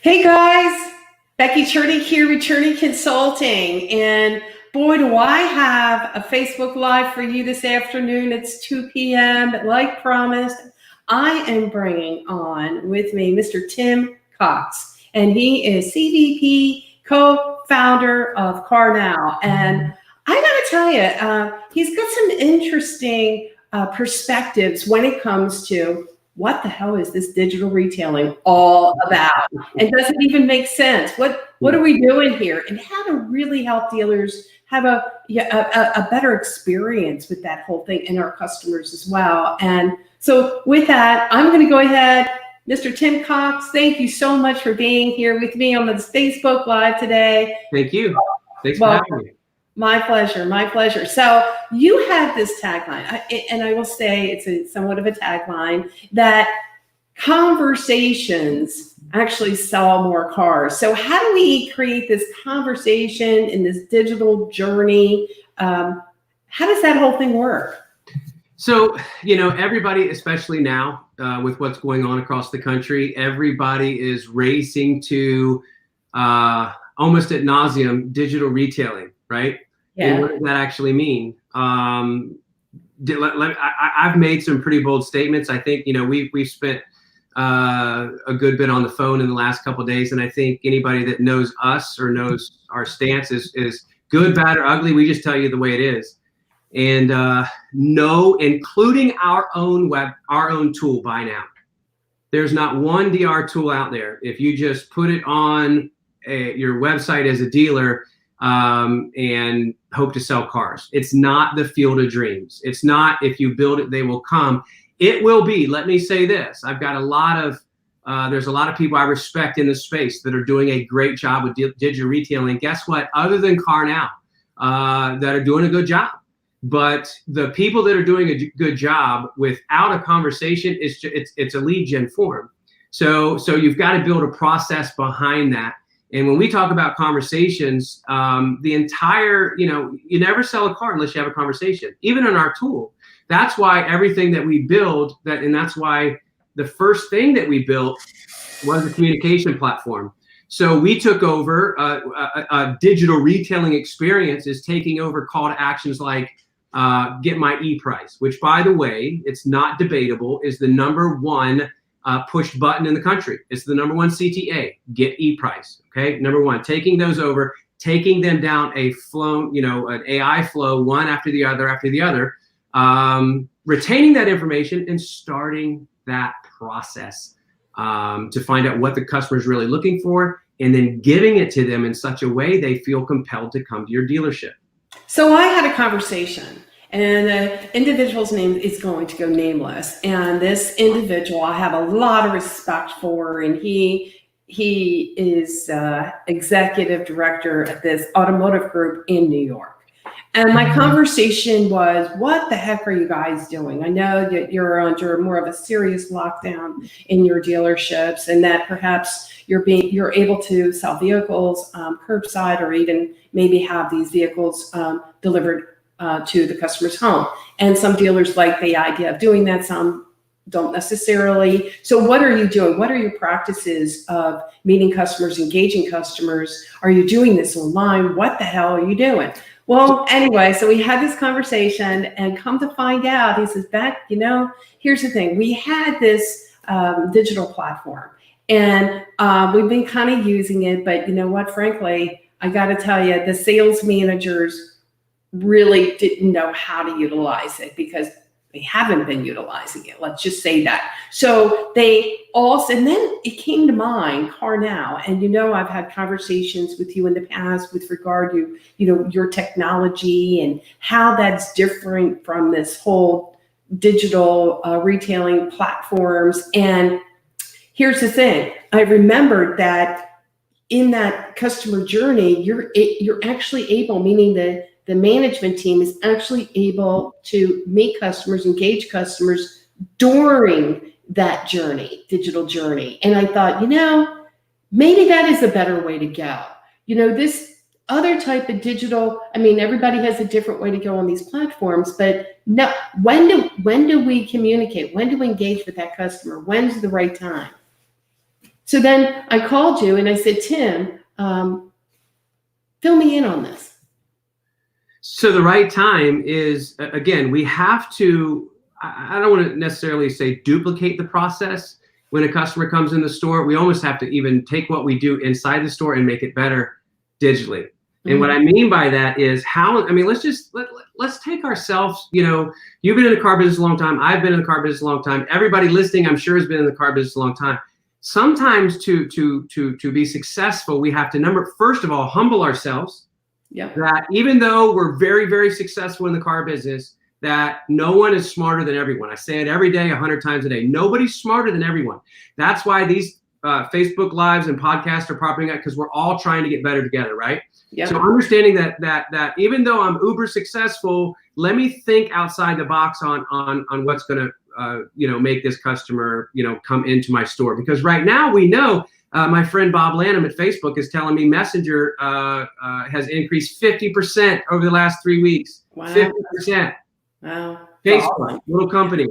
Hey guys, Becky Churnick here with Churnick Consulting, and boy do I have a Facebook Live for you this afternoon. It's 2 p.m. Like promised, I am bringing on with me Mr. Tim Cox, and he is CVP, co-founder of CarNow. And I gotta tell you, he's got some interesting perspectives when it comes to what the hell is this digital retailing all about? And does it even make sense? What are we doing here? And how to really help dealers have a better experience with that whole thing and our customers as well. And so with that, I'm going to go ahead. Mr. Tim Cox, thank you so much for being here with me on this Facebook Live today. Thank you. Thanks for having me. My pleasure, my pleasure. So you have this tagline, and I will say it's somewhat of a tagline, that conversations actually sell more cars. So how do we create this conversation in this digital journey? How does that whole thing work? So, everybody, especially now with what's going on across the country, everybody is racing to almost ad nauseum digital retailing, right? Yeah. And what does that actually mean? I've made some pretty bold statements. I think, we've spent a good bit on the phone in the last couple of days. And I think anybody that knows us or knows our stance is good, bad, or ugly. We just tell you the way it is. And no, including our own tool Buy Now. There's not one DR tool out there. If you just put it on your website as a dealer, and hope to sell cars. It's not the field of dreams. It's not if you build it, they will come. It will be. Let me say this. I've got there's a lot of people I respect in this space that are doing a great job with digital retailing. Guess what? Other than CarNow, that are doing a good job. But the people that are doing a good job without a conversation, it's a lead gen form. So you've got to build a process behind that. And when we talk about conversations, the entire, you never sell a car unless you have a conversation, even in our tool. That's why everything that we build, and that's why the first thing that we built was a communication platform. So we took over a digital retailing experience is taking over call to actions like get my e-price, which, by the way, it's not debatable, is the #1 pushed button in the country. It's the #1 CTA, get e-price. Okay, #1, taking those over, taking them down a flow, an AI flow, one after the other, retaining that information and starting that process to find out what the customer is really looking for, and then giving it to them in such a way they feel compelled to come to your dealership. So I had a conversation, and the individual's name is going to go nameless. And this individual I have a lot of respect for, and he is executive director at this automotive group in New York. And my conversation was, what the heck are you guys doing? I know that you're under more of a serious lockdown in your dealerships, and that perhaps you're able to sell vehicles curbside, or even maybe have these vehicles delivered to the customer's home. And some dealers like the idea of doing that, some don't necessarily. So what are you doing? What are your practices of meeting customers, engaging customers? Are you doing this online? What the hell are you doing? Well, anyway, so we had this conversation, and come to find out, he says, Beck, here's the thing. We had this digital platform, and we've been kind of using it, but you know what, frankly, I got to tell you, the sales managers really didn't know how to utilize it because they haven't been utilizing it. Let's just say that. So they also, and then it came to mind, CarNow. And I've had conversations with you in the past with regard to, your technology and how that's different from this whole digital retailing platforms. And here's the thing. I remembered that in that customer journey, you're actually able, meaning the management team is actually able to meet customers, engage customers during that journey, digital journey. And I thought, maybe that is a better way to go. This other type of digital, everybody has a different way to go on these platforms, but no, when do we communicate? When do we engage with that customer? When's the right time? So then I called you and I said, Tim, fill me in on this. So the right time is, again, we have to, I don't want to necessarily say duplicate the process. When a customer comes in the store, we almost have to even take what we do inside the store and make it better digitally. And what I mean by that is let's take ourselves, you've been in the car business a long time. I've been in the car business a long time. Everybody listening, I'm sure, has been in the car business a long time. Sometimes to be successful, we have to first of all, humble ourselves. Yep. That even though we're very, very successful in the car business, that no one is smarter than everyone. I say it every day, 100 times a day. Nobody's smarter than everyone. That's why these Facebook Lives and podcasts are popping up, because we're all trying to get better together, right? Yep. So understanding that even though I'm uber successful, let me think outside the box on what's going to make this customer come into my store. Because right now we know my friend Bob Lanham at Facebook is telling me Messenger has increased 50% over the last 3 weeks. Wow. 50%. Wow. Facebook, little company.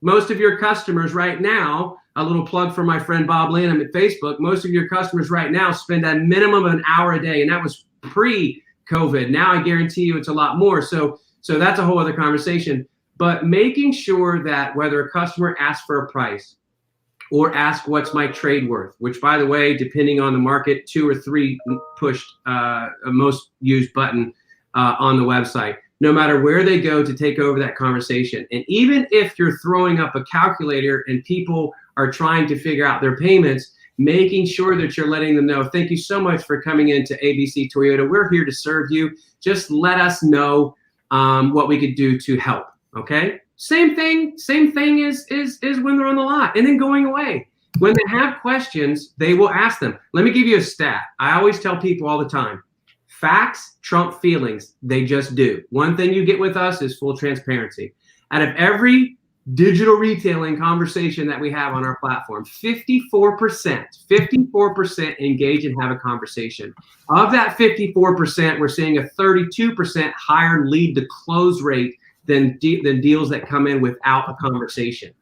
Most of your customers right now, a little plug for my friend Bob Lanham at Facebook, most of your customers right now spend a minimum of an hour a day, and that was pre-COVID. Now I guarantee you it's a lot more. So that's a whole other conversation. But making sure that whether a customer asks for a price or ask what's my trade worth, which, by the way, depending on the market, 2 or 3 pushed most used button on the website, no matter where they go to take over that conversation. And even if you're throwing up a calculator and people are trying to figure out their payments, making sure that you're letting them know, thank you so much for coming into ABC Toyota. We're here to serve you. Just let us know what we could do to help. Okay. Same thing is when they're on the lot and then going away. When they have questions, they will ask them. Let me give you a stat. I always tell people all the time, facts trump feelings. They just do. One thing you get with us is full transparency. Out of every digital retailing conversation that we have on our platform, 54% engage and have a conversation. Of that 54%, we're seeing a 32% higher lead to close rate than deals that come in without a conversation.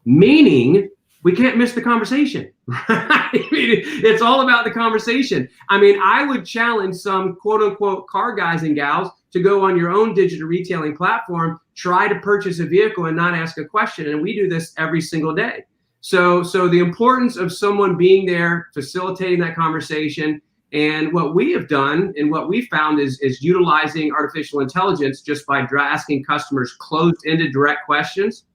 Meaning, we can't miss the conversation, right? I mean, it's all about the conversation. I mean, I would challenge some quote unquote car guys and gals to go on your own digital retailing platform, try to purchase a vehicle and not ask a question. And we do this every single day. So the importance of someone being there, facilitating that conversation. And what we have done and what we found is utilizing artificial intelligence just by asking customers closed-ended direct questions.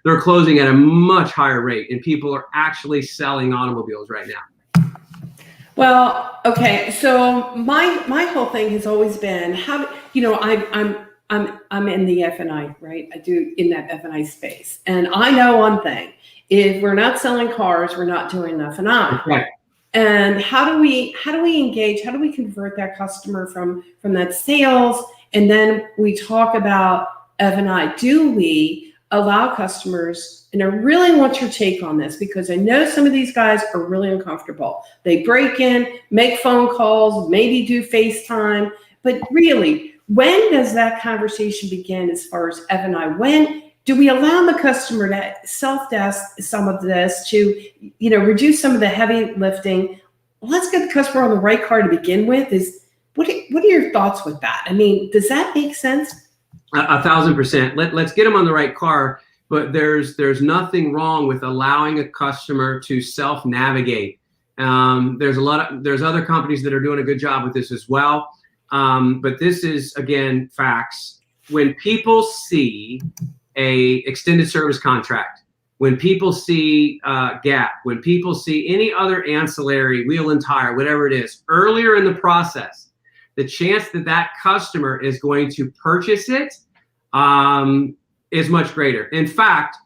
They're closing at a much higher rate, and people are actually selling automobiles right now. Well, okay. So my whole thing has always been I'm in the F&I, right? I do in that F&I space, and I know one thing: if we're not selling cars, we're not doing F&I. Right. And how do we engage? How do we convert that customer from that sales? And then we talk about F&I. Do we allow customers, and I really want your take on this because I know some of these guys are really uncomfortable. They break in, make phone calls, maybe do FaceTime, but really, when does that conversation begin as far as F&I? When do we allow the customer to self-desk some of this to, reduce some of the heavy lifting? Let's get the customer on the right car to begin with. What are your thoughts with that? I mean, does that make sense? 1,000%. Let's get them on the right car, but there's nothing wrong with allowing a customer to self-navigate. There's other companies that are doing a good job with this as well. But this is, again, facts. When people see a extended service contract, when people see GAP, when people see any other ancillary, wheel and tire, whatever it is, earlier in the process, the chance that customer is going to purchase it is much greater. In fact,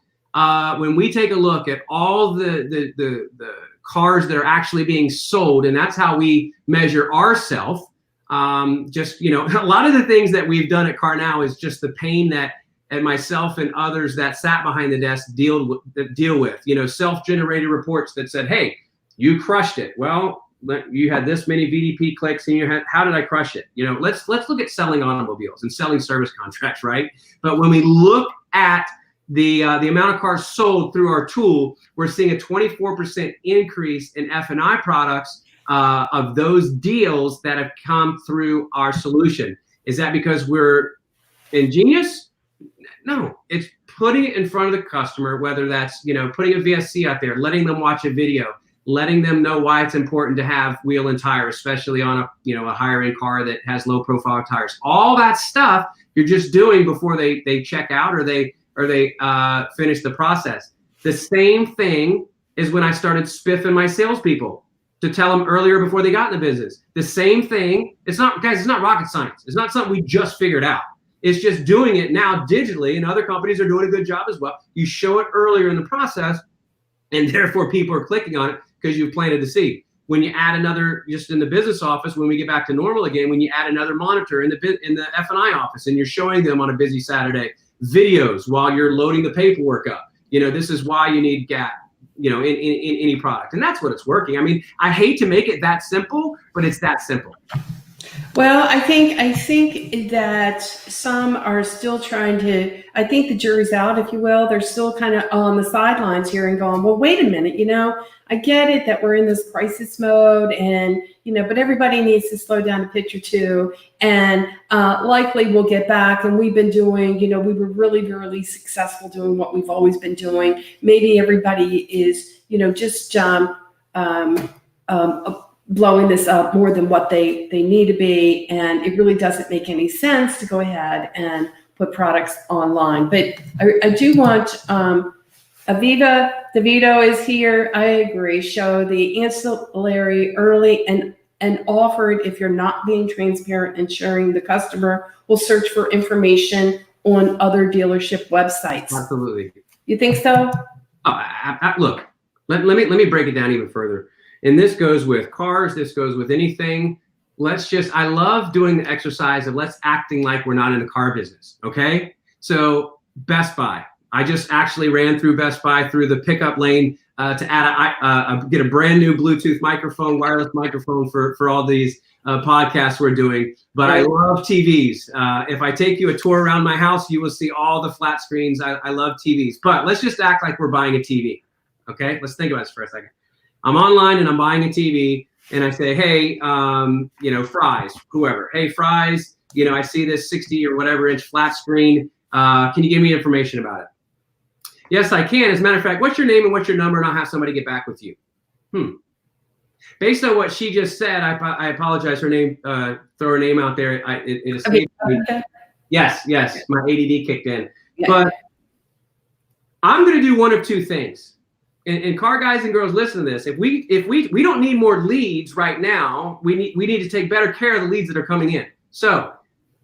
when we take a look at all the cars that are actually being sold, and that's how we measure ourselves, a lot of the things that we've done at CarNow is just the pain that myself and others that sat behind the desk deal with, self-generated reports that said, hey, you crushed it. Well, you had this many VDP clicks in your head. How did I crush it? Let's look at selling automobiles and selling service contracts, right? But when we look at the amount of cars sold through our tool, we're seeing a 24% increase in F&I products of those deals that have come through our solution. Is that because we're ingenious? No, it's putting it in front of the customer, whether that's, putting a VSC out there, letting them watch a video, letting them know why it's important to have wheel and tire, especially on a higher end car that has low profile tires. All that stuff you're just doing before they check out or they finish the process. The same thing is when I started spiffing my salespeople to tell them earlier before they got in the business. The same thing. It's not rocket science. It's not something we just figured out. It's just doing it now digitally, and other companies are doing a good job as well. You show it earlier in the process, and therefore people are clicking on it because you've planted the seed. When you add another, just in the business office, when we get back to normal again, when you add another monitor in the F&I office, and you're showing them on a busy Saturday videos while you're loading the paperwork up, this is why you need GAP, in any product, and that's what it's working. I mean, I hate to make it that simple, but it's that simple. Well, I think that some are still trying to, I think the jury's out, if you will. They're still kind of on the sidelines here and going, well, wait a minute, I get it that we're in this crisis mode and, but everybody needs to slow down a pitch or two, and likely we'll get back. And we've been doing, we were really, really successful doing what we've always been doing. Maybe everybody is, just blowing this up more than what they need to be, and it really doesn't make any sense to go ahead and put products online. But I do want Aviva DeVito is here. I agree. Show the ancillary early and offer it if you're not being transparent, ensuring the customer will search for information on other dealership websites. Absolutely. You think so? Look, let me break it down even further. And this goes with cars. This goes with anything. I love doing the exercise of let's acting like we're not in the car business. Okay. So Best Buy, I just actually ran through Best Buy through the pickup lane to add get a brand new Bluetooth microphone, wireless microphone for all these podcasts we're doing. But I love TVs. If I take you a tour around my house, you will see all the flat screens. I love TVs. But let's just act like we're buying a TV. Okay. Let's think about this for a second. I'm online and I'm buying a TV, and I say, hey, Fry's, whoever. Hey, Fry's, I see this 60 or whatever inch flat screen. Can you give me information about it? Yes, I can. As a matter of fact, what's your name and what's your number, and I'll have somebody get back with you. Based on what she just said, I apologize. Her name, throw her name out there. It escaped me. Yes, my ADD kicked in. Yeah. But I'm going to do one of two things. And car guys and girls, listen to this. If we don't need more leads right now, we need to take better care of the leads that are coming in. So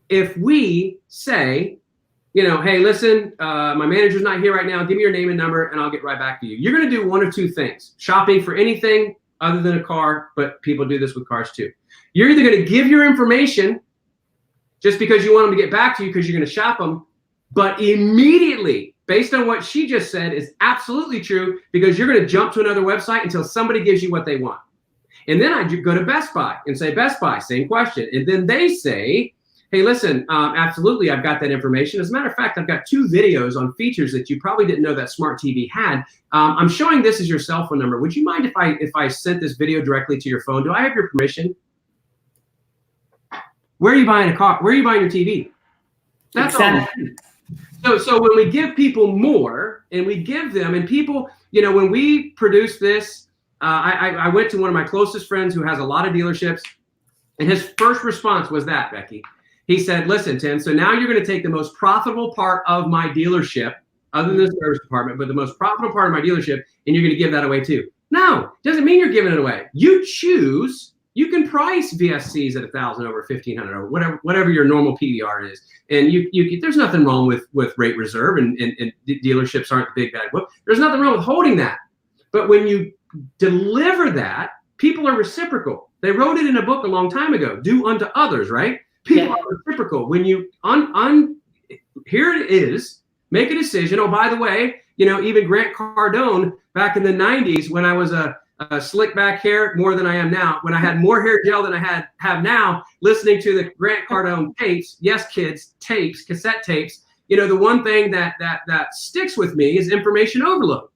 if we say, hey, listen, my manager's not here right now. Give me your name and number, and I'll get right back to you. You're going to do one of two things: shopping for anything other than a car, but people do this with cars too. You're either going to give your information just because you want them to get back to you because you're going to shop them, but immediately, based on what she just said, is absolutely true, because you're going to jump to another website until somebody gives you what they want. And then I go to Best Buy and say, Best Buy, same question. And then they say, hey, listen, absolutely, I've got that information. As a matter of fact, I've got 2 videos on features that you probably didn't know that smart TV had. I'm showing this as your cell phone number. Would you mind if I sent this video directly to your phone? Do I have your permission? Where are you buying a car? Where are you buying your TV? That's exactly. All. So when we give people more, and we give them, and people, when we produce this, I went to one of my closest friends who has a lot of dealerships, and his first response was that, Becky. He said, listen, Tim, so now you're going to take the most profitable part of my dealership, other than the service department, but the most profitable part of my dealership, and you're going to give that away too. No, doesn't mean you're giving it away. You choose. You can price VSCs at $1,000 over $1,500 or whatever your normal PVR is, and you there's nothing wrong with rate reserve, and dealerships aren't the big bad whoop. There's nothing wrong with holding that, but when you deliver that, people are reciprocal. They wrote it in a book a long time ago. Do unto others, right? People are reciprocal. When you here it is, make a decision. Oh, by the way, even Grant Cardone back in the 90s, when I was a slick back hair more than I am now, when I had more hair gel than I have now, listening to the Grant Cardone tapes, yes, kids, tapes, cassette tapes, the one thing that sticks with me is information overload.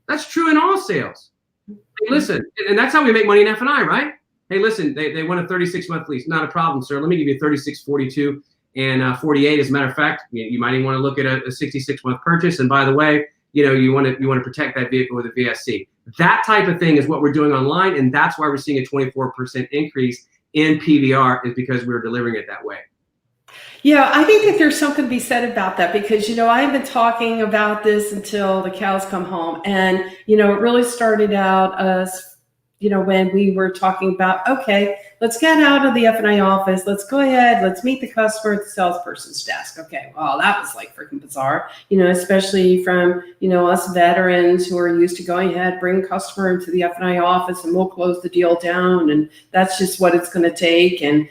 That's true in all sales. Hey, listen, and that's how we make money in F&I, right? Hey, listen, they want a 36-month lease. Not a problem, sir. Let me give you 36, 42, and 48. As a matter of fact, you might even want to look at a 66-month purchase. And by the way, you want to protect that vehicle with a VSC. That type of thing is what we're doing online, and that's why we're seeing a 24% increase in PVR, is because we're delivering it that way. Yeah, I think that there's something to be said about that, because, I've been talking about this until the cows come home. And, it really started out as, when we were talking about, okay, let's get out of the F&I office. Let's go ahead. Let's meet the customer at the salesperson's desk. Okay, well, that was like freaking bizarre, especially from, us veterans who are used to going ahead, bring a customer into the F&I office and we'll close the deal down. And that's just what it's going to take. And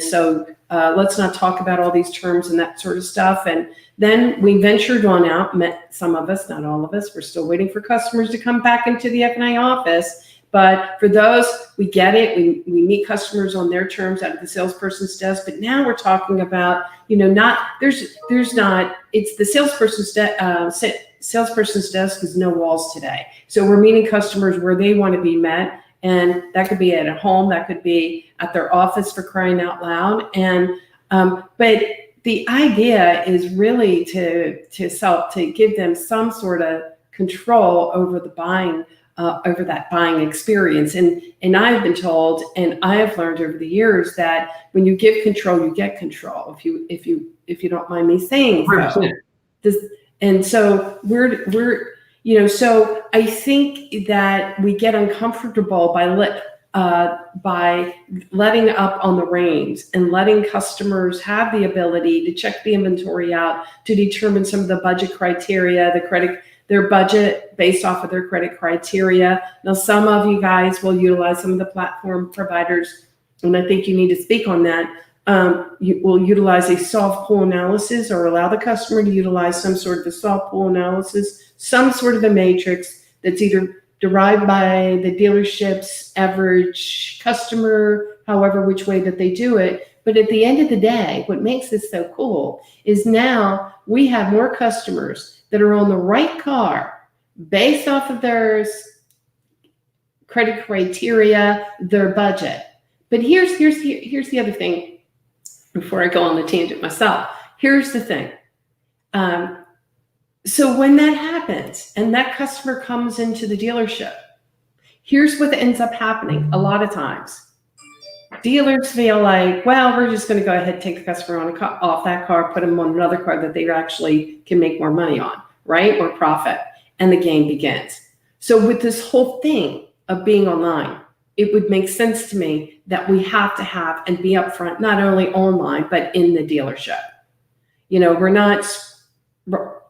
so let's not talk about all these terms and that sort of stuff. And then we ventured on out, met some of us, not all of us. We're still waiting for customers to come back into the F&I office. But for those, we get it. We meet customers on their terms out of the salesperson's desk. But now we're talking about, it's the salesperson's desk is no walls today. So we're meeting customers where they want to be met. And that could be at a home, that could be at their office, for crying out loud. And but the idea is really to give them some sort of control over the buying, over that buying experience. And I've been told, and I have learned over the years, that when you give control, you get control. If you don't mind me saying so. And so we're so I think that we get uncomfortable by letting up on the reins and letting customers have the ability to check the inventory out, to determine some of the budget criteria, their budget based off of their credit criteria. Now, some of you guys will utilize some of the platform providers, and I think you need to speak on that. You will utilize a soft pull analysis, or allow the customer to utilize some sort of a soft pull analysis, some sort of a matrix that's either derived by the dealership's average customer, however which way that they do it. But at the end of the day, what makes this so cool is now we have more customers that are on the right car based off of their credit criteria, their budget. But here's the other thing. Before I go on the tangent myself, here's the thing. So when that happens and that customer comes into the dealership, here's what ends up happening a lot of times. Dealers feel like, well, we're just going to go ahead and take the customer off that car, put them on another car that they actually can make more money on, right? Or profit. And the game begins. So with this whole thing of being online, it would make sense to me that we have to have and be upfront, not only online, but in the dealership. We're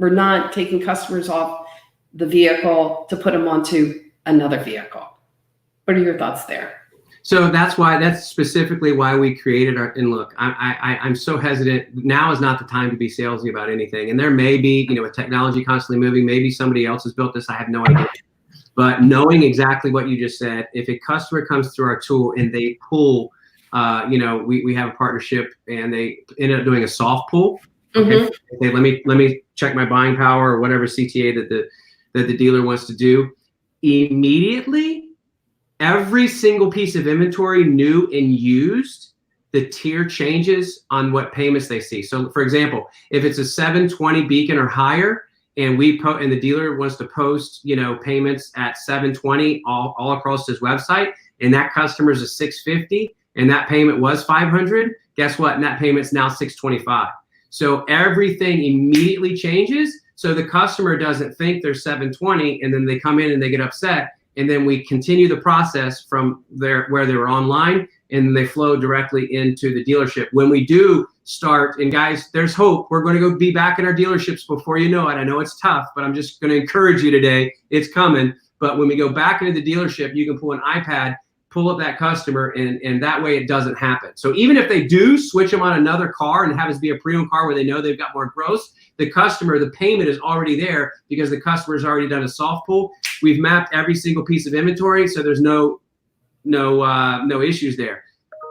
not taking customers off the vehicle to put them onto another vehicle. What are your thoughts there? So that's specifically why we created and look, I'm so hesitant. Now is not the time to be salesy about anything. And there may be, with technology constantly moving, maybe somebody else has built this. I have no idea. But knowing exactly what you just said, if a customer comes through our tool and they pull, we have a partnership and they end up doing a soft pull. Okay, let me check my buying power, or whatever CTA that the dealer wants to do. Immediately, every single piece of inventory, new and used, the tier changes on what payments they see. So, for example, if it's a 720 beacon or higher, and and the dealer wants to post, payments at 720 all across his website, and that customer is a 650, and that payment was 500. Guess what? And that payment's now 625. So everything immediately changes. So the customer doesn't think they're 720, and then they come in and they get upset. And then we continue the process from where they were online, and they flow directly into the dealership. When we do start, and guys, there's hope. We're going to go be back in our dealerships before you know it. I know it's tough, but I'm just going to encourage you today. It's coming. But when we go back into the dealership, you can pull an iPad, pull up that customer, and that way it doesn't happen. So even if they do switch them on another car and have it be a pre-owned car where they know they've got more gross, the payment is already there because the customer's already done a soft pull. We've mapped every single piece of inventory, so there's no issues there.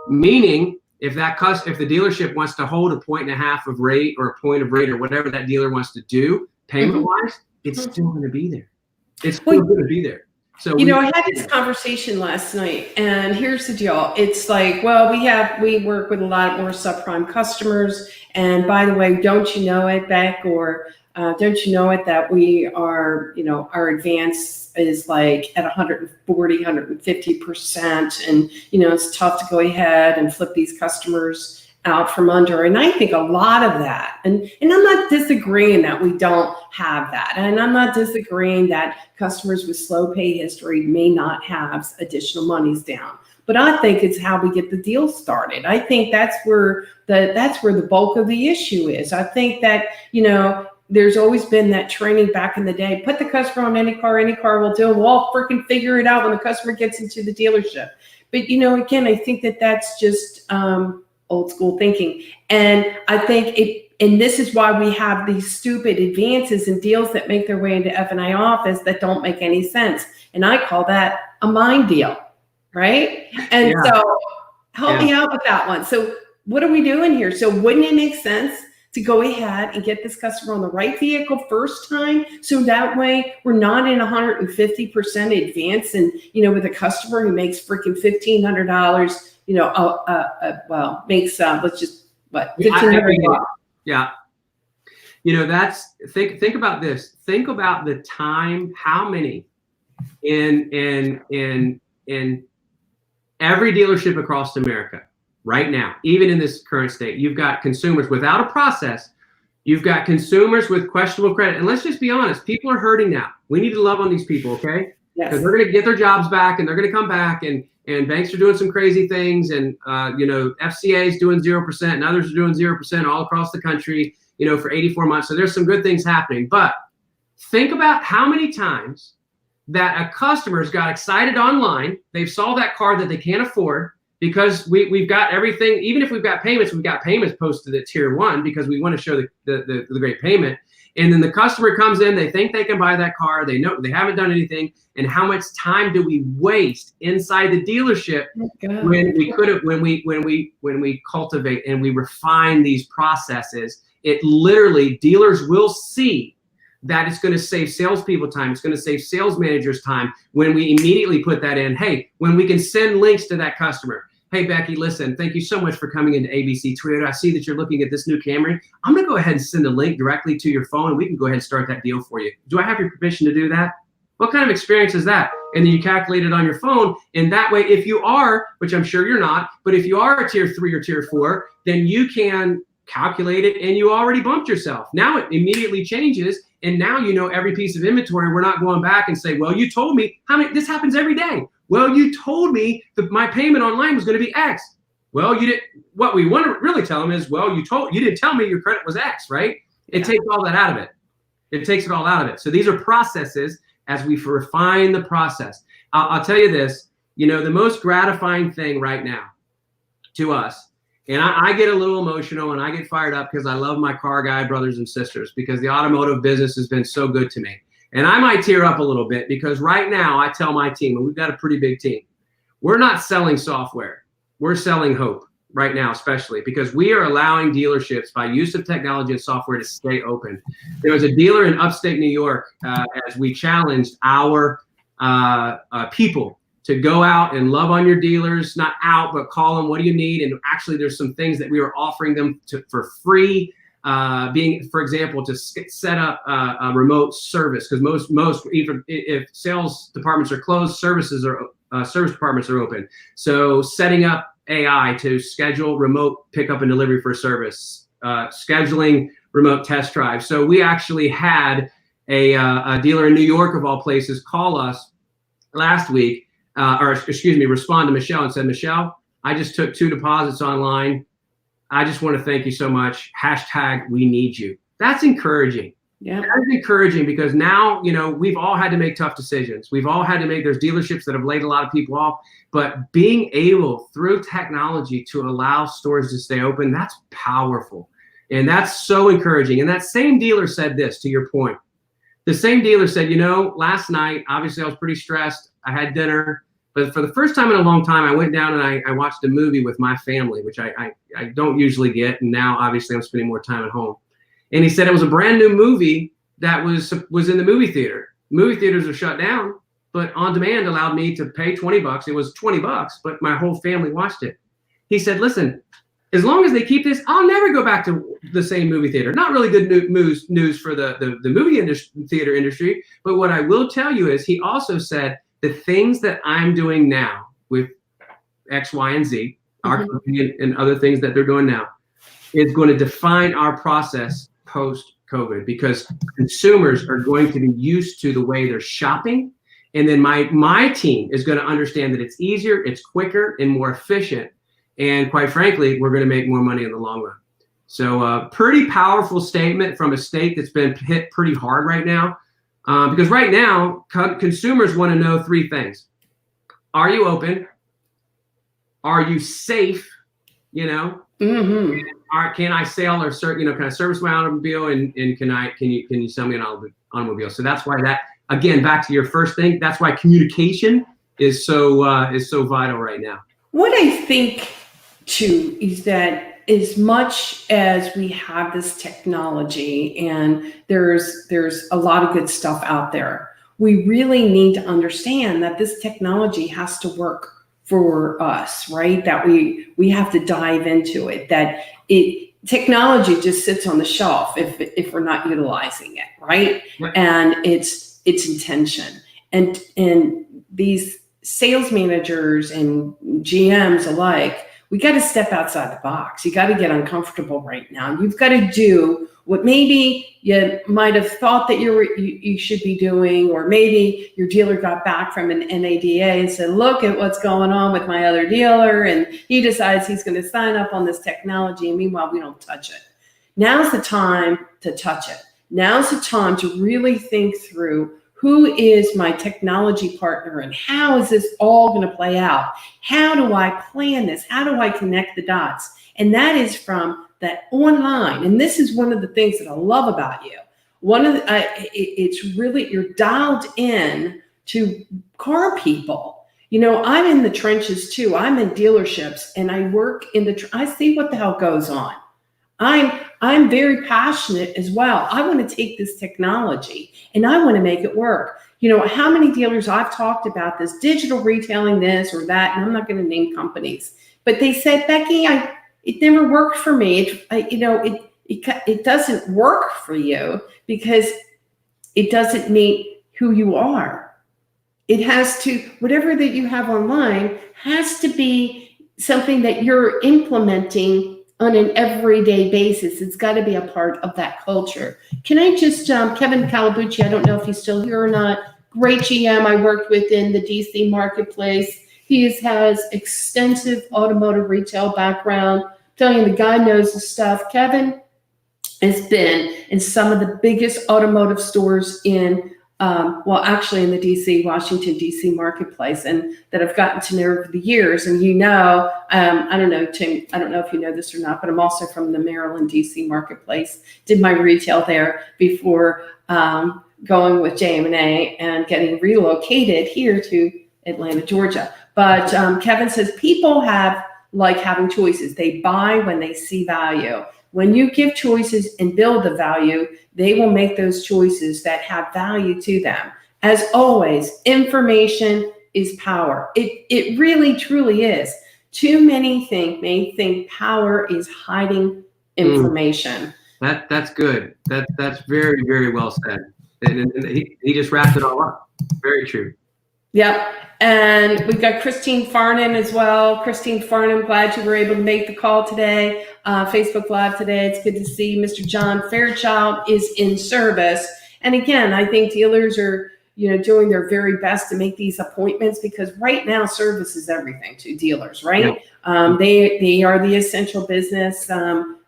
Meaning if the dealership wants to hold 1.5 of rate or a point of rate or whatever that dealer wants to do payment wise, it's still going to be there. It's still going to be there. So I had this conversation last night, and here's the deal. It's like, well, we work with a lot more subprime customers, and by the way, don't you know it, Beck, or don't you know it that we are, our advance is like at 140, 150%, and it's tough to go ahead and flip these customers out from under. And I think a lot of that, and I'm not disagreeing that we don't have that. And I'm not disagreeing that customers with slow pay history may not have additional monies down. But I think it's how we get the deal started. I think that's where the bulk of the issue is. I think that, there's always been that training back in the day. Put the customer on any car will do. We'll all freaking figure it out when the customer gets into the dealership. But, again, I think that's just old school thinking. And I think and this is why we have these stupid advances and deals that make their way into F&I office that don't make any sense. And I call that a mind deal, right? And so help me out with that one. So what are we doing here? So wouldn't it make sense to go ahead and get this customer on the right vehicle first time? So that way we're not in 150% advance and, with a customer who makes freaking $1,500, makes, $1,500. Yeah. That's, think about this. Think about the time, how many in every dealership across America right now, even in this current state, you've got consumers without a process. You've got consumers with questionable credit. And let's just be honest, people are hurting now. We need to love on these people, okay? Because they're going to get their jobs back and they're going to come back, and banks are doing some crazy things, and FCA is doing 0% and others are doing 0% all across the country, for 84 months. So there's some good things happening. But think about how many times that a customer's got excited online. They've saw that car that they can't afford because we've got everything. Even if we've got payments posted at tier 1 because we want to show the great payment. And then the customer comes in, they think they can buy that car. They know they haven't done anything. And how much time do we waste inside the dealership when we could have, when we cultivate and we refine these processes? It literally, dealers will see that it's going to save salespeople time. It's going to save sales managers time when we immediately put that in. Hey, when we can send links to that customer. Hey, Becky, listen, thank you so much for coming into ABC Toyota. I see that you're looking at this new Camry. I'm going to go ahead and send a link directly to your phone, and we can go ahead and start that deal for you. Do I have your permission to do that? What kind of experience is that? And then you calculate it on your phone. And that way, if you are, which I'm sure you're not, but if you are a tier 3 or tier 4, then you can calculate it and you already bumped yourself. Now it immediately changes. And now every piece of inventory. We're not going back and say, well, you told me this happens every day. Well, you told me that my payment online was going to be X. Well, you didn't. What we want to really tell them is, well, you didn't tell me your credit was X, right? It takes all that out of it. It takes it all out of it. So these are processes as we refine the process. I'll tell you this, the most gratifying thing right now to us, and I get a little emotional and I get fired up because I love my car guy brothers and sisters, because the automotive business has been so good to me. And I might tear up a little bit because right now I tell my team, and we've got a pretty big team, we're not selling software. We're selling hope right now, especially because we are allowing dealerships by use of technology and software to stay open. There was a dealer in upstate New York as we challenged our people to go out and love on your dealers, not out, but call them, what do you need? And actually there's some things that we are offering them for free. Being, for example, to set up a remote service, because most even if sales departments are closed, service departments are open. So setting up AI to schedule remote pickup and delivery for service, scheduling remote test drives. So we actually had a dealer in New York of all places call us last week, respond to Michelle and said, Michelle, I just took 2 deposits online. I just want to thank you so much. # we need you. That's encouraging. Yeah. That's encouraging because now, we've all had to make tough decisions. We've all had to there's dealerships that have laid a lot of people off, but being able through technology to allow stores to stay open, that's powerful. And that's so encouraging. And that same dealer said this, to your point. The same dealer said, last night, obviously I was pretty stressed. I had dinner But for the first time in a long time, I went down and I watched a movie with my family, which I don't usually get. And now, obviously, I'm spending more time at home. And he said it was a brand new movie that was in the movie theater. Movie theaters are shut down, but On Demand allowed me to pay $20. It was $20, but my whole family watched it. He said, listen, as long as they keep this, I'll never go back to the same movie theater. Not really good news for the movie theater industry. But what I will tell you is he also said the things that I'm doing now with X, Y, and Z, our company and other things that they're doing now, is going to define our process post-COVID, because consumers are going to be used to the way they're shopping. And then my team is going to understand that it's easier, it's quicker, and more efficient. And quite frankly, we're going to make more money in the long run. So pretty powerful statement from a state that's been hit pretty hard right now. Because right now, consumers want to know three things. Are you open? Are you safe? You know, can I sell or can I service my automobile, and can you sell me an automobile? So that's why again, back to your first thing, that's why communication is so vital right now. What I think too is that as much as we have this technology and there's a lot of good stuff out there, we really need to understand that this technology has to work for us, right? That we have to dive into it, that technology just sits on the shelf if we're not utilizing it, right? Right. And it's intention. And these sales managers and GMs alike, we got to step outside the box. You got to get uncomfortable right now. You've got to do what maybe you might have thought that you should be doing, or maybe your dealer got back from an NADA and said, look at what's going on with my other dealer, and he decides he's going to sign up on this technology, and meanwhile, we don't touch it. Now's the time to touch it. Now's the time to really think through, who is my technology partner and how is this all going to play out? How do I plan this? How do I connect the dots? And that is from that online. And this is one of the things that I love about you. It's really, you're dialed in to car people. You know, I'm in the trenches too. I'm in dealerships and I work I see what the hell goes on. I'm very passionate as well. I want to take this technology and I want to make it work. You know, how many dealers I've talked about this digital retailing, this or that, and I'm not going to name companies, but they said, Becky, it never worked for me. It doesn't work for you because it doesn't meet who you are. It has to, whatever that you have online has to be something that you're implementing on an everyday basis. It's got to be a part of that culture. Can I just, Kevin Calabucci, I don't know if he's still here or not, great GM I worked with in the DC marketplace. He has extensive automotive retail background. I'm telling you, the guy knows the stuff. Kevin has been in some of the biggest automotive stores in actually in the Washington, DC marketplace, and that I've gotten to know over the years. And I don't know, Tim, I don't know if you know this or not, but I'm also from the Maryland, DC marketplace. Did my retail there before going with JM&A and getting relocated here to Atlanta, Georgia. But Kevin says people like having choices. They buy when they see value. When you give choices and build the value, they will make those choices that have value to them. As always, information is power. It really, truly is. Too many may think power is hiding information. That's good. That's very, very well said. And he just wrapped it all up. Very true. Yep. And we've got Christine Farnan as well. Christine Farnan, glad you were able to make the call today. Facebook Live today. It's good to see Mr. John Fairchild is in service. And again, I think dealers are, doing their very best to make these appointments, because right now service is everything to dealers, right? Yep. They are the essential business.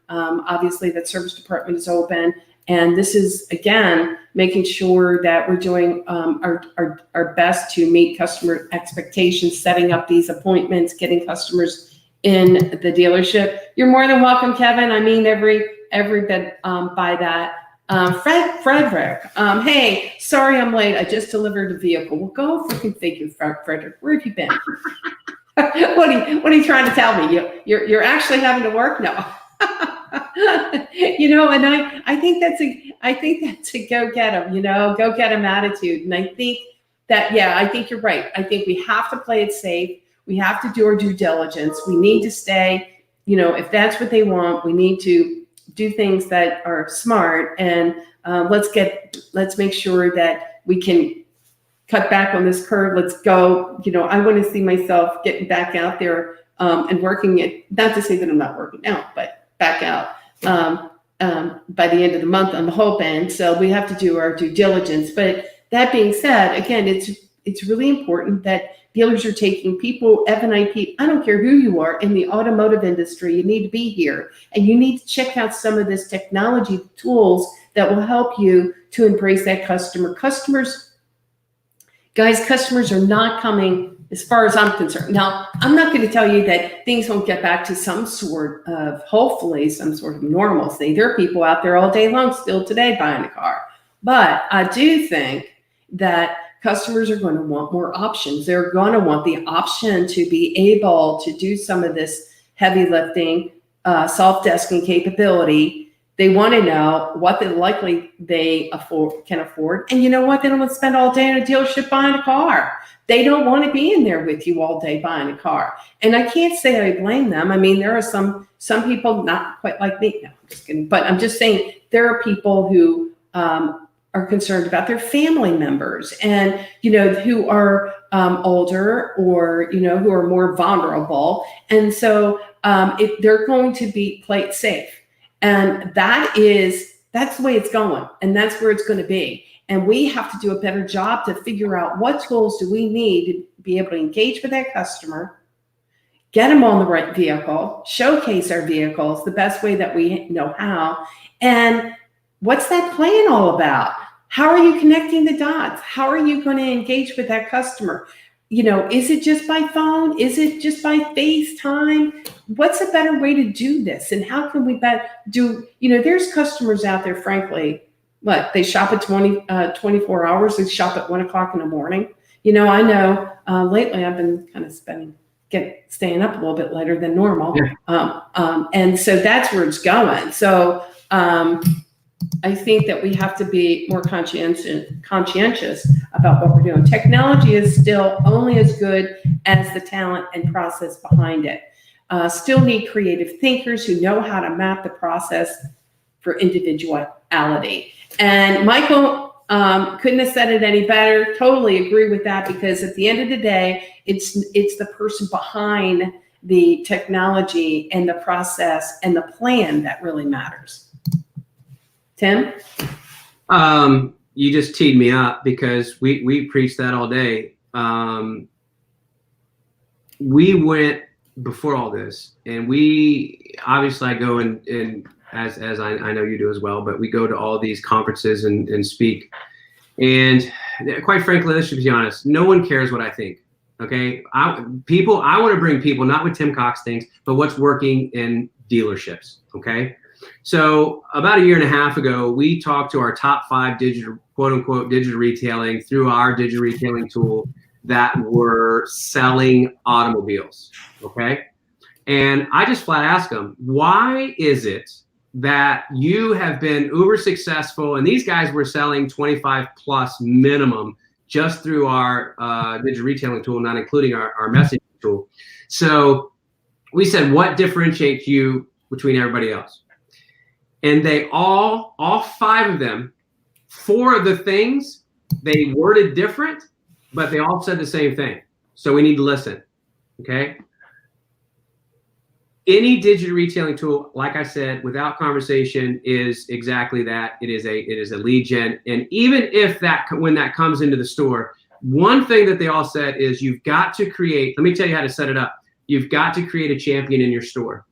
Obviously, that service department is open. And this is, again, making sure that we're doing our best to meet customer expectations, setting up these appointments, getting customers in the dealership. You're more than welcome, Kevin. I mean every bit by that. Frederick, hey, sorry I'm late. I just delivered a vehicle. Well, go freaking figure, Frederick. Where have you been? what are you trying to tell me? You're actually having to work? No. And I think that's a go get 'em, go get 'em attitude. And I think that, I think you're right. I think we have to play it safe. We have to do our due diligence. We need to stay, if that's what they want, we need to do things that are smart, and let's make sure that we can cut back on this curve. Let's go. I want to see myself getting back out there and working it. Not to say that I'm not working out, but back out by the end of the month, I'm hoping. So we have to do our due diligence. But that being said, again, it's really important that dealers are taking people, F&IP, I don't care who you are in the automotive industry, you need to be here, and you need to check out some of this technology tools that will help you to embrace that customer. Customers are not coming, as far as I'm concerned. Now, I'm not going to tell you that things won't get back to hopefully some sort of normalcy. There are people out there all day long still today buying a car. But I do think that customers are going to want more options. They're going to want the option to be able to do some of this heavy lifting, self-desking capability. They want to know what they can afford. And you know what? They don't want to spend all day in a dealership buying a car. They don't want to be in there with you all day buying a car. And I can't say I blame them. I mean, there are some people not quite like me. No, I'm just kidding. But I'm just saying there are people who are concerned about their family members and, who are older or, who are more vulnerable. And so they're going to play it safe. And that's the way it's going. And that's where it's going to be. And we have to do a better job to figure out what tools do we need to be able to engage with that customer, get them on the right vehicle, showcase our vehicles the best way that we know how. And what's that plan all about? How are you connecting the dots? How are you going to engage with that customer? Is it just by phone? Is it just by FaceTime? What's a better way to do this? And how can we there's customers out there, frankly, they shop at 24 hours. They shop at 1 o'clock in the morning. I know lately I've been kind of staying up a little bit later than normal. Yeah. And so that's where it's going. So I think that we have to be more conscientious about what we're doing. Technology is still only as good as the talent and process behind it. Still need creative thinkers who know how to map the process for individuality. And Michael couldn't have said it any better. Totally agree with that, because at the end of the day, it's the person behind the technology and the process and the plan that really matters. Tim? You just teed me up, because we preach that all day. We went before all this, and obviously I go and as I know you do as well, but we go to all these conferences and speak. And quite frankly, let's just be honest, no one cares what I think. Okay. I want to bring people, not what Tim Cox thinks, but what's working in dealerships. Okay. So about a year and a half ago, we talked to our top 5 quote unquote digital retailing through our digital retailing tool that were selling automobiles. Okay. And I just flat asked them, why is it that you have been uber successful, and these guys were selling 25 plus minimum just through our digital retailing tool, not including our messaging tool. So we said, what differentiates you between everybody else? And they all 5 of them, 4 of the things they worded different, but they all said the same thing. So we need to listen. Okay. Any digital retailing tool, like I said, without conversation, is exactly that. It is a lead gen. And even if when that comes into the store, one thing that they all said is you've got to create, let me tell you how to set it up. You've got to create a champion in your store,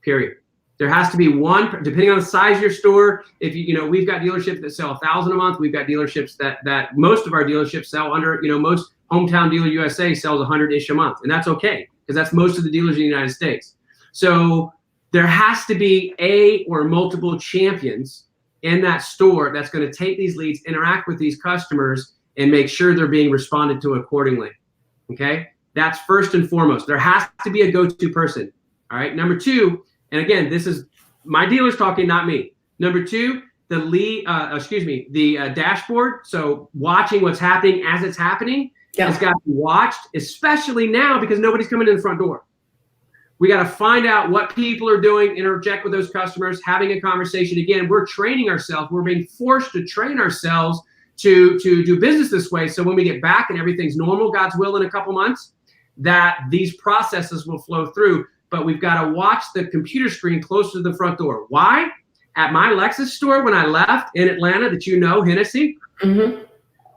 period. There has to be one, depending on the size of your store. If we've got dealerships that sell 1,000 a month. We've got dealerships that most of our dealerships sell under, most Hometown Dealer USA sells 100-ish a month. And that's okay, because that's most of the dealers in the United States. So there has to be or multiple champions in that store that's going to take these leads, interact with these customers, and make sure they're being responded to accordingly. Okay, that's first and foremost. There has to be a go-to person. All right. Number two, and again, this is my dealers talking, not me. Number two, the dashboard. So watching what's happening as it's happening. Yeah. It's got to be watched, especially now because nobody's coming in the front door. We got to find out what people are doing, interject with those customers, having a conversation. Again, we're training ourselves. We're being forced to train ourselves to do business this way. So when we get back and everything's normal, God's will, in a couple months, that these processes will flow through. But we've got to watch the computer screen closer to the front door. Why? At my Lexus store, when I left in Atlanta, that you know, Hennessy,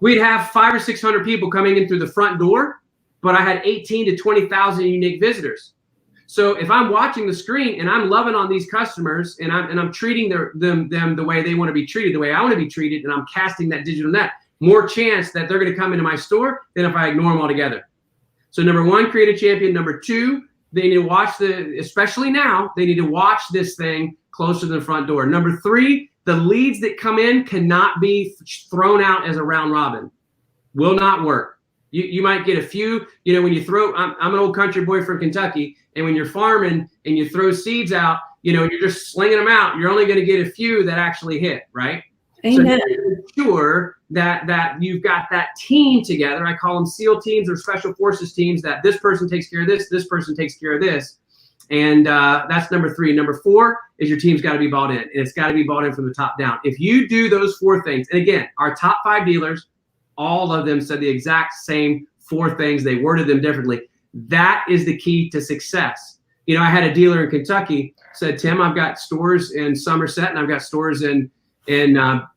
we'd have 500 or 600 people coming in through the front door, but I had 18 to 20,000 unique visitors. So if I'm watching the screen and I'm loving on these customers and I'm treating them the way they want to be treated, the way I want to be treated, and I'm casting that digital net, more chance that they're going to come into my store than if I ignore them altogether. So number one, create a champion. Number two, they need to watch especially now, they need to watch this thing closer to the front door. Number three, the leads that come in cannot be thrown out as a round robin. Will not work. You might get a few, when you throw, I'm an old country boy from Kentucky, and when you're farming and you throw seeds out, you're just slinging them out, you're only going to get a few that actually hit, right? Amen. So make sure that you've got that team together. I call them SEAL teams or special forces teams, that this person takes care of this person takes care of this. And that's number three. Number four is your team's got to be bought in, and it's got to be bought in from the top down. If you do those four things, and again, our top 5 dealers, all of them said the exact same 4 things. They worded them differently. That is the key to success. I had a dealer in Kentucky said, Tim, I've got stores in Somerset and I've got stores in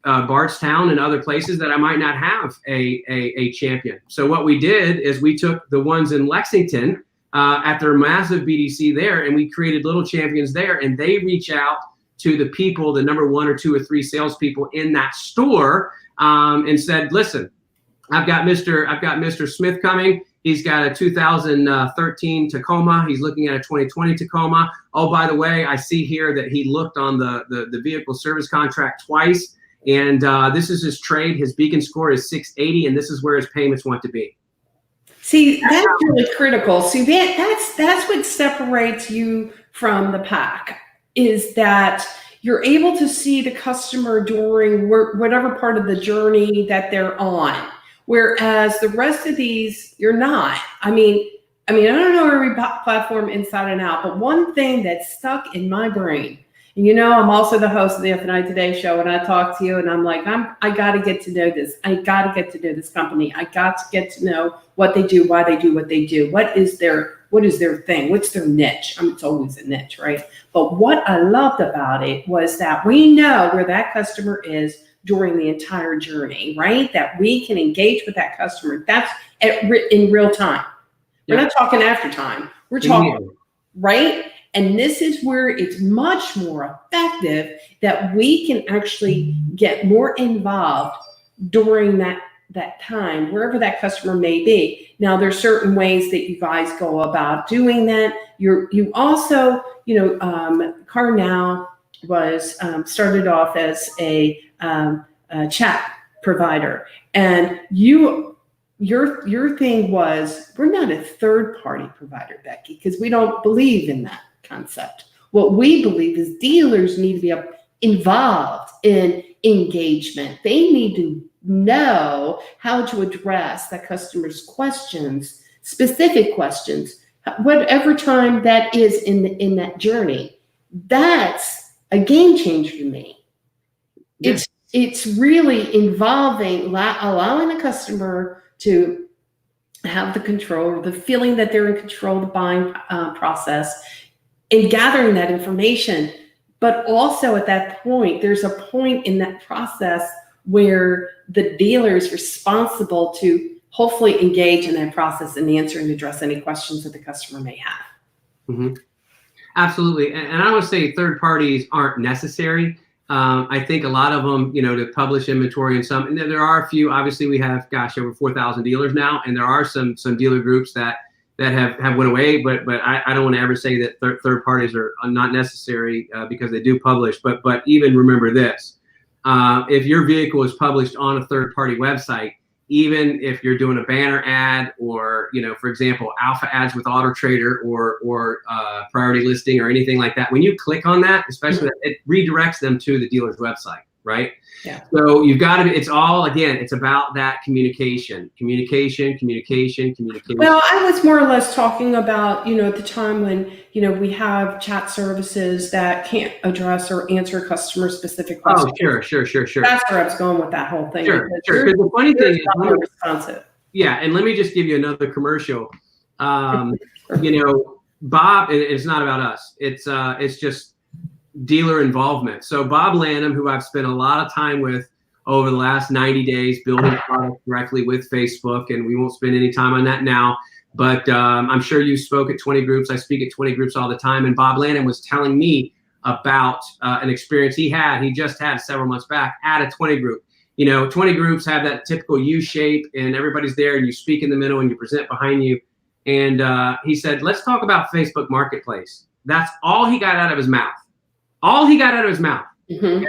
Bardstown and other places that I might not have a champion. So what we did is we took the ones in Lexington at their massive BDC there, and we created little champions there, and they reach out to the people, the number 1 or 2 or 3 salespeople in that store, and said, listen, I've got Mr. Smith coming. He's got a 2013 Tacoma. He's looking at a 2020 Tacoma. Oh, by the way, I see here that he looked on the vehicle service contract twice. And this is his trade. His beacon score is 680, and this is where his payments want to be. See, that's really critical. See, that's what separates you from the pack, is that you're able to see the customer during whatever part of the journey that they're on. Whereas the rest of these, you're not. I mean, I don't know every platform inside and out, but one thing that's stuck in my brain, and I'm also the host of the F&I Today show, and I talk to you, and I'm like, I got to get to know this. I got to get to know this company. I got to get to know what they do, why they do what they do. What is their thing? What's their niche? It's always a niche, right? But what I loved about it was that we know where that customer is during the entire journey, right? That we can engage with that customer. That's in real time. We're not talking after time. We're talking, right? And this is where it's much more effective that we can actually get more involved during that time, wherever that customer may be. Now, there's certain ways that you guys go about doing that. You also, CarNow was started off as a chat provider, and your thing was, we're not a third-party provider, Becky, because we don't believe in that concept. What we believe is dealers need to be involved in engagement. They need to know how to address the customer's questions, specific questions, whatever time that is in that journey. That's a game changer to me. Yes. It's really involving, allowing the customer to have the control, the feeling that they're in control of the buying process, and gathering that information. But also at that point, there's a point in that process where the dealer is responsible to hopefully engage in that process and answer and address any questions that the customer may have. Mm-hmm. Absolutely. And I would say third parties aren't necessary. I think a lot of them, to publish inventory and some, and there are a few. Obviously, we have, over 4,000 dealers now, and there are some dealer groups that have went away. But I don't want to ever say that third parties are not necessary because they do publish. But even remember this: if your vehicle is published on a third-party website, even if you're doing a banner ad or, for example, alpha ads with Auto Trader or priority listing or anything like that, when you click on that, especially, it redirects them to the dealer's website, right? Yeah. So you've got to, it's about that communication. Well, I was more or less talking about, at the time when, we have chat services that can't address or answer customer specific questions. Oh, sure. That's where I was going with that whole thing. Sure. Because the funny thing is, responsive. Yeah, and let me just give you another commercial. Bob, it's not about us. It's just dealer involvement. So Bob Lanham, who I've spent a lot of time with over the last 90 days building products directly with Facebook, and we won't spend any time on that now. But I'm sure you spoke at 20 groups. I speak at 20 groups all the time. And Bob Lanham was telling me about an experience he just had several months back at a 20 group. 20 groups have that typical U shape and everybody's there and you speak in the middle and you present behind you. And he said, let's talk about Facebook Marketplace. That's all he got out of his mouth. Mm-hmm.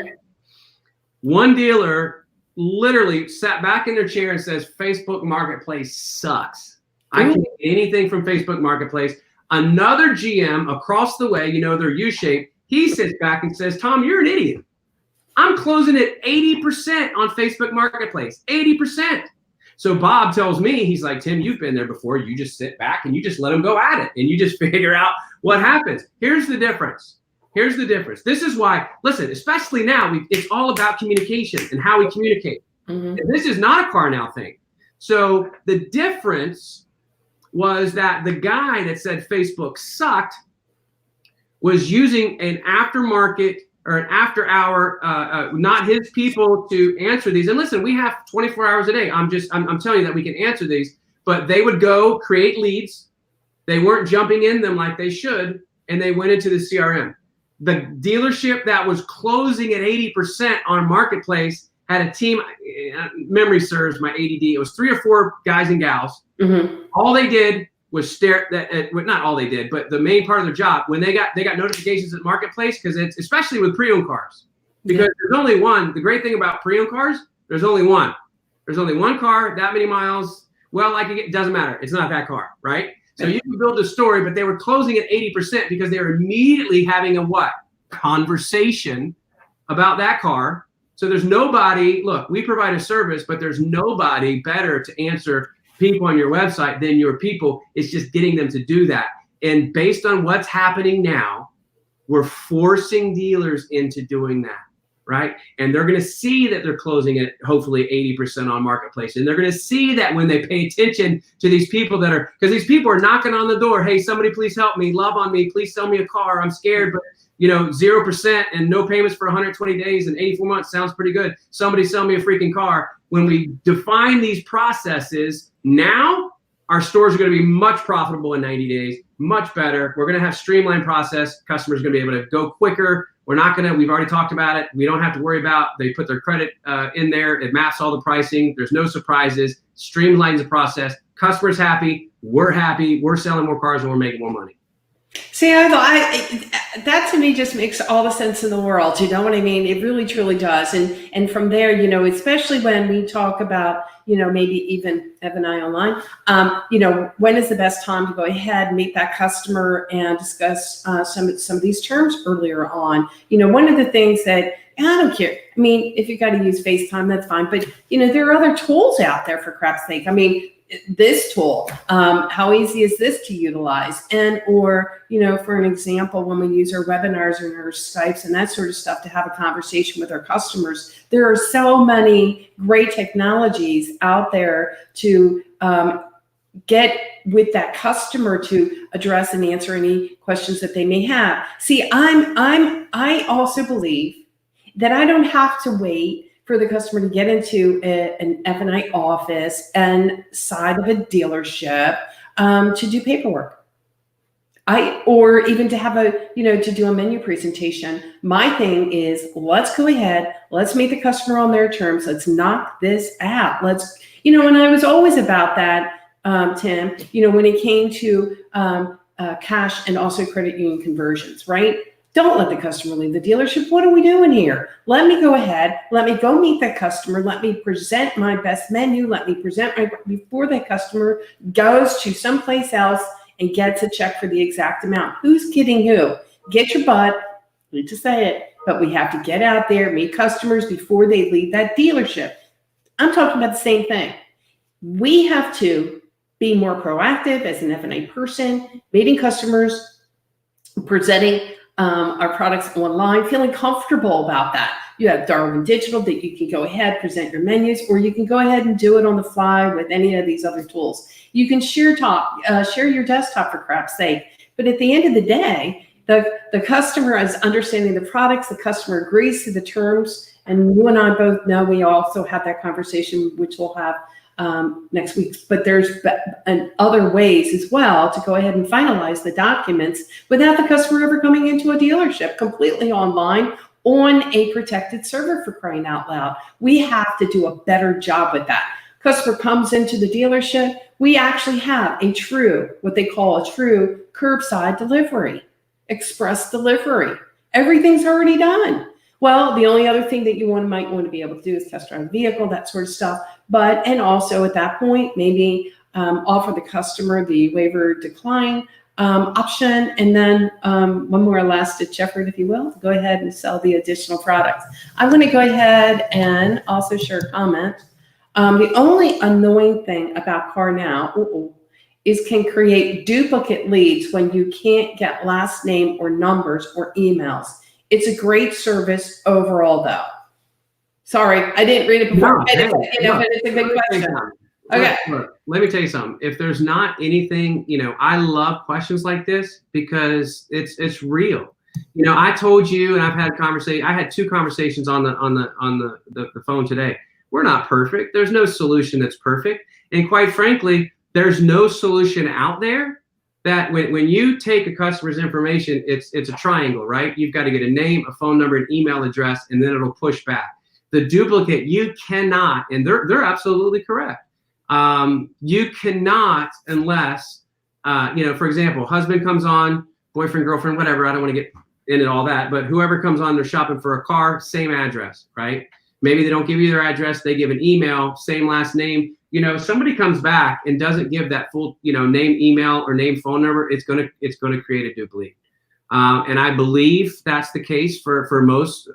One dealer literally sat back in their chair and says, Facebook Marketplace sucks. I can't get anything from Facebook Marketplace. Another GM across the way, they're U-shaped, he sits back and says, Tom, you're an idiot. I'm closing at 80% on Facebook Marketplace, 80%. So Bob tells me, he's like, Tim, you've been there before. You just sit back and you just let them go at it and you just figure out what happens. Here's the difference. This is why, listen, especially now, it's all about communication and how we communicate. Mm-hmm. And this is not a CarNow thing. So the difference was that the guy that said Facebook sucked was using an aftermarket or an after hour, not his people to answer these. And listen, we have 24 hours a day. I'm telling you that we can answer these, but they would go create leads. They weren't jumping in them like they should. And they went into the CRM. The dealership that was closing at 80% on Marketplace had a team, memory serves my ADD. It was 3 or 4 guys and gals. Mm-hmm. All they did was stare not all they did, but the main part of their job, when they got notifications at Marketplace, because it's especially with pre-owned cars, because there's only one. The great thing about pre-owned cars, there's only one car, that many miles. Well, it doesn't matter. It's not that car, right? So you can build a story, but they were closing at 80% because they were immediately having a conversation about that car. So there's nobody, look, we provide a service, but there's nobody better to answer people on your website than your people. It's just getting them to do that. And based on what's happening now, we're forcing dealers into doing that, right? And they're going to see that they're closing at hopefully 80% on Marketplace. And they're going to see that when they pay attention to these people because these people are knocking on the door. Hey, somebody please help me, love on me, please sell me a car. I'm scared, but 0% and no payments for 120 days and 84 months sounds pretty good. Somebody sell me a freaking car. When we define these processes, now our stores are going to be much profitable in 90 days, much better. We're going to have streamlined process. Customers are going to be able to go quicker. We've already talked about it. We don't have to worry about, they put their credit in there. It maps all the pricing. There's no surprises, streamlines the process. Customers happy. We're selling more cars and we're making more money. See, that to me just makes all the sense in the world. You know what I mean? It really, truly does. And from there, especially when we talk about, maybe even Ev and I online, when is the best time to go ahead, meet that customer and discuss some of these terms earlier on? One of the things that, and I don't care. I mean, if you got to use FaceTime, that's fine. But, there are other tools out there, for crap's sake. I mean, this tool, how easy is this to utilize? And, or, for an example, when we use our webinars and our Skypes and that sort of stuff to have a conversation with our customers, there are so many great technologies out there to get with that customer to address and answer any questions that they may have. See, I also believe that I don't have to wait for the customer to get into an F&I office and side of a dealership to do paperwork. Or even to have to do a menu presentation. My thing is, let's go ahead, let's meet the customer on their terms, let's knock this out. And I was always about that, Tim, when it came to cash and also credit union conversions, right? Don't let the customer leave the dealership. What are we doing here? Let me go ahead. Let me go meet that customer. Let me present my best menu. Let me present before that customer goes to someplace else and gets a check for the exact amount. Who's kidding who? Get your butt. I hate to say it, but we have to get out there, meet customers before they leave that dealership. I'm talking about the same thing. We have to be more proactive as an F&A person, meeting customers, presenting our products online, feeling comfortable about that. You have Darwin Digital that you can go ahead, present your menus, or you can go ahead and do it on the fly with any of these other tools. You can share your desktop for crap's sake. But at the end of the day, the customer is understanding the products, the customer agrees to the terms, and you and I both know we also have that conversation, which we'll have next week. But there's other ways as well to go ahead and finalize the documents without the customer ever coming into a dealership, completely online on a protected server, for crying out loud. We have to do a better job with that. Customer comes into the dealership, we actually have what they call a true curbside delivery, express delivery. Everything's already done. Well, the only other thing that you might want to be able to do is test drive a vehicle, that sort of stuff. And also at that point, maybe offer the customer the waiver decline option. And then one more last ditch effort, if you will, to go ahead and sell the additional products. I'm going to go ahead and also share a comment. The only annoying thing about CarNow is can create duplicate leads when you can't get last name or numbers or emails. It's a great service overall, though. Sorry, I didn't read it before. No, But it's a good question. Okay. Look, let me tell you something. If there's not anything, I love questions like this because it's real. I told you, and I've had I had 2 conversations on the phone today. We're not perfect. There's no solution that's perfect, and quite frankly, there's no solution out there that when you take a customer's information, it's a triangle, right? You've got to get a name, a phone number, an email address, and then it'll push back. The duplicate, you cannot, and they're absolutely correct. You cannot unless, for example, husband comes on, boyfriend, girlfriend, whatever. I don't want to get into all that, but whoever comes on, they're shopping for a car, same address, right? Maybe they don't give you their address. They give an email, same last name. Somebody comes back and doesn't give that full, name, email, or name, phone number. It's gonna create a duplicate. And I believe that's the case for most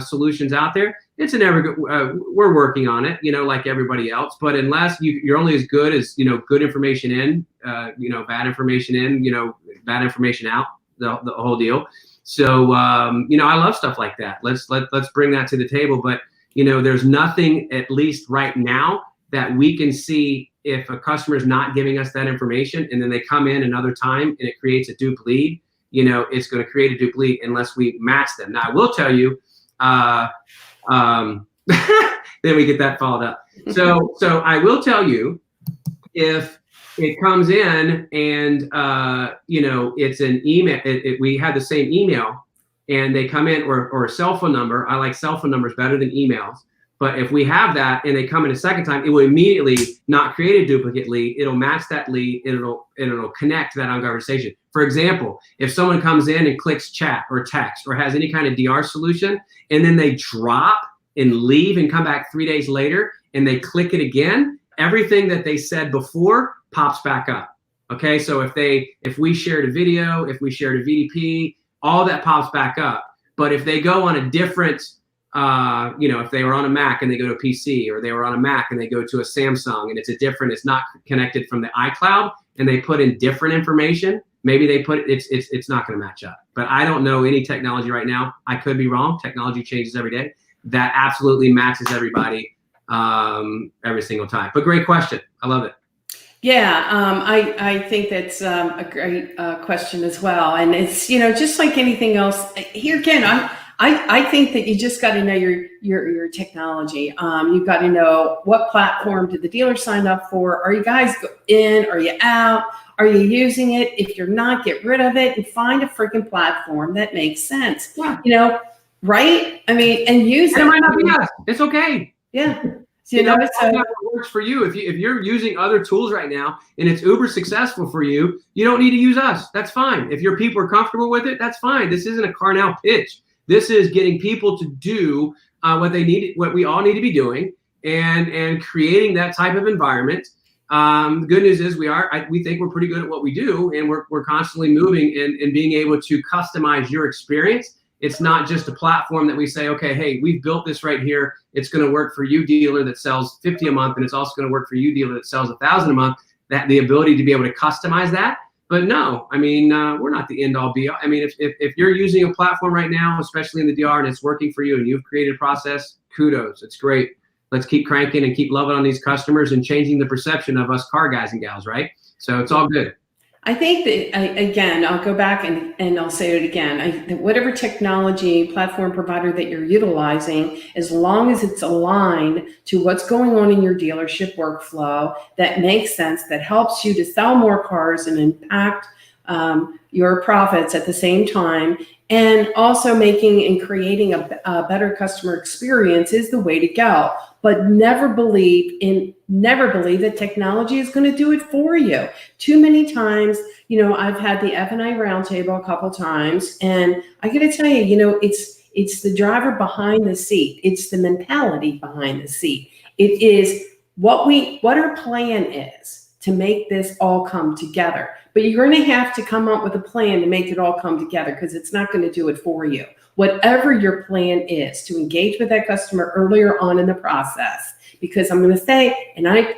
solutions out there. It's an ever good. We're working on it, like everybody else. But unless you're only as good as good information in, bad information in, bad information out, the whole deal. So I love stuff like that. Let's bring that to the table. But there's nothing, at least right now, that we can see if a customer is not giving us that information, and then they come in another time and it creates a dupe lead. It's going to create a dupe lead unless we match them. Now, I will tell you, then we get that followed up. So I will tell you, if it comes in and it's an email, we have the same email, and they come in, or a cell phone number. I like cell phone numbers better than emails. But if we have that and they come in a second time, it will immediately not create a duplicate lead. It'll match that lead, and it'll connect that on conversation. For example, if someone comes in and clicks chat or text or has any kind of DR solution, and then they drop and leave and come back 3 days later and they click it again, everything that they said before pops back up. Okay, so if we shared a video, if we shared a VDP, all that pops back up. But if they go on a different if they were on a Mac and they go to a PC, or they were on a Mac and they go to a Samsung, and it's not connected from the iCloud, and they put in different information, maybe they put it's not going to match up. But I don't know any technology right now. I could be wrong. Technology changes every day. That absolutely matches everybody every single time. But great question. I love it. Yeah, I think that's a great question as well. And it's, just like anything else, here again, I think that you just got to know your technology. You've got to know what platform did the dealer sign up for? Are you guys in? Are you out? Are you using it? If you're not, get rid of it and find a freaking platform that makes sense. Yeah. Right? I mean, and use it. It might not be us. It's okay. Yeah. It works for you. If you're using other tools right now and it's uber successful for you, you don't need to use us. That's fine. If your people are comfortable with it, that's fine. This isn't a CarNow pitch. This is getting people to do what they need, what we all need to be doing, and creating that type of environment. The good news is we think we're pretty good at what we do, and we're constantly moving and being able to customize your experience. It's not just a platform that we say, okay, hey, we've built this right here. It's going to work for you, dealer that sells 50 a month, and it's also going to work for you, dealer that sells 1,000 a month. That the ability to be able to customize that. But no, I mean, we're not the end all be all. I mean, if you're using a platform right now, especially in the DR, and it's working for you, and you've created a process, kudos, it's great. Let's keep cranking and keep loving on these customers and changing the perception of us car guys and gals, right? So it's all good. I think that, again, I'll go back and I'll say it again. Whatever technology platform provider that you're utilizing, as long as it's aligned to what's going on in your dealership workflow, that makes sense, that helps you to sell more cars and impact your profits at the same time, and also making and creating a better customer experience is the way to go. But never believe that technology is going to do it for you. Too many times, I've had the F&I roundtable a couple times, and I got to tell you, it's the driver behind the seat. It's the mentality behind the seat. It is what our plan is to make this all come together. But you're going to have to come up with a plan to make it all come together, because it's not going to do it for you. Whatever your plan is to engage with that customer earlier on in the process, because I'm going to say, and I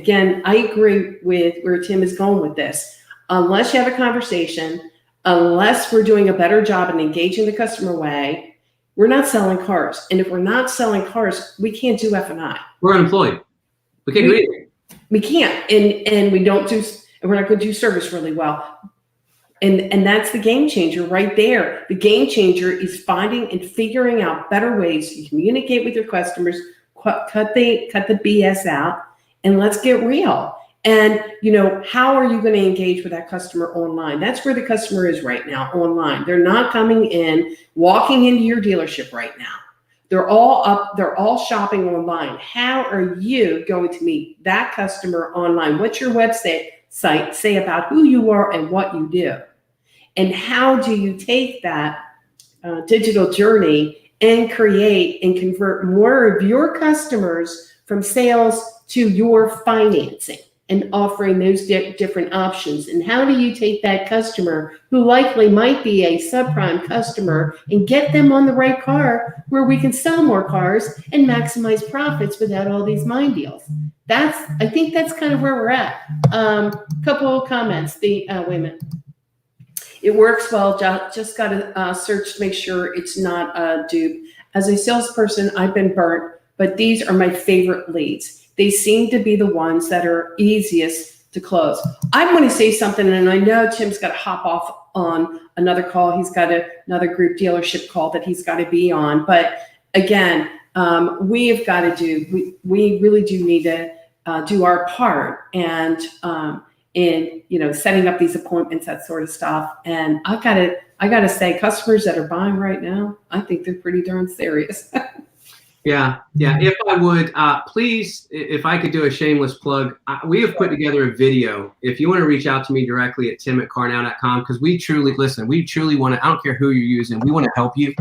agree with where Tim is going with this. Unless you have a conversation, unless we're doing a better job in engaging the customer way, we're not selling cars. And if we're not selling cars, we can't do F&I. We're unemployed. We can't do anything. We can't, and we're not going to do service really well. And that's the game changer right there. The game changer is finding and figuring out better ways to communicate with your customers, cut the BS out, and let's get real. And, how are you going to engage with that customer online? That's where the customer is right now, online. They're not coming in, walking into your dealership right now. They're all shopping online. How are you going to meet that customer online? What's your website say about who you are and what you do? And how do you take that digital journey and create and convert more of your customers from sales to your financing and offering those different options? And how do you take that customer who likely might be a subprime customer and get them on the right car where we can sell more cars and maximize profits without all these mind deals? I think that's kind of where we're at. Couple of comments. Wait a minute. It works well. Just got to search to make sure it's not a dupe. As a salesperson, I've been burnt, but these are my favorite leads. They seem to be the ones that are easiest to close. I'm going to say something, and I know Tim's got to hop off on another call. He's got another group dealership call that he's got to be on. But again, we really do need to do our part and in setting up these appointments, that sort of stuff. And I gotta say, customers that are buying right now, I think they're pretty darn serious. Yeah. If I would, please, if I could do a shameless plug, we have put together a video. If you want to reach out to me directly at tim@carnow.com, because we truly want to, I don't care who you're using, we want to help you.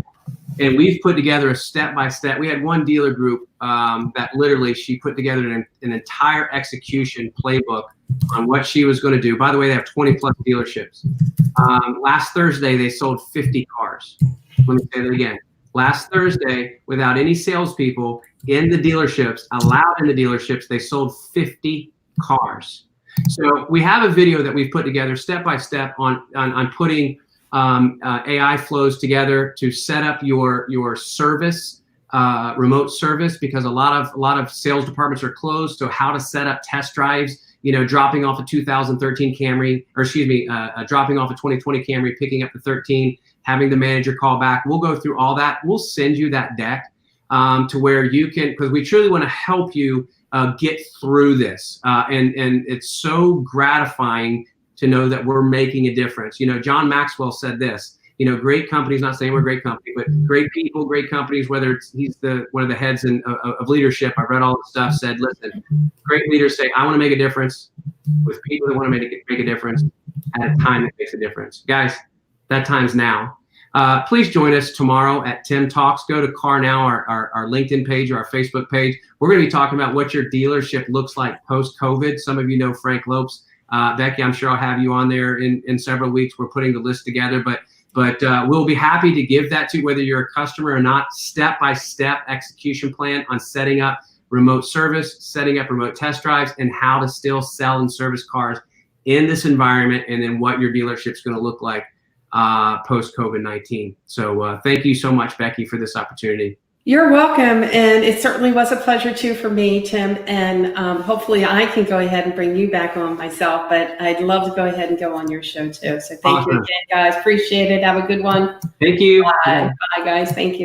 And we've put together a step-by-step. We had one dealer group that literally she put together an entire execution playbook on what she was going to do. By the way, they have 20 plus dealerships. Last Thursday, they sold 50 cars. Let me say that again. Last Thursday, without any salespeople in the dealerships, allowed in the dealerships, they sold 50 cars. So we have a video that we've put together step-by-step on putting AI flows together to set up your service, remote service, because a lot of sales departments are closed. So how to set up test drives, dropping off a 2013 Camry, dropping off a 2020 Camry, picking up the 13, having the manager call back. We'll go through all that. We'll send you that deck to where you can, because we truly want to help you get through this. And it's so gratifying to know that we're making a difference. John Maxwell said this: great companies, not saying we're a great company, but great people, great companies, whether he's one of the heads of leadership. I read all the stuff, said, listen, great leaders say, I want to make a difference with people that want to make a difference at a time that makes a difference. Guys, that time's now. Please join us tomorrow at Tim Talks. Go to CarNow, our LinkedIn page or our Facebook page. We're going to be talking about what your dealership looks like post-COVID. Some of you know Frank Lopes. Becky, I'm sure I'll have you on there in several weeks. We're putting the list together, but we'll be happy to give that to you, whether you're a customer or not, step-by-step execution plan on setting up remote service, setting up remote test drives, and how to still sell and service cars in this environment, and then what your dealership's going to look like post COVID-19. So thank you so much, Becky, for this opportunity. You're welcome, and it certainly was a pleasure too for me, Tim, and hopefully I can go ahead and bring you back on myself, but I'd love to go ahead and go on your show too. So thank you again, guys. Appreciate it. Have a good one. Thank you. Bye, guys. Thank you.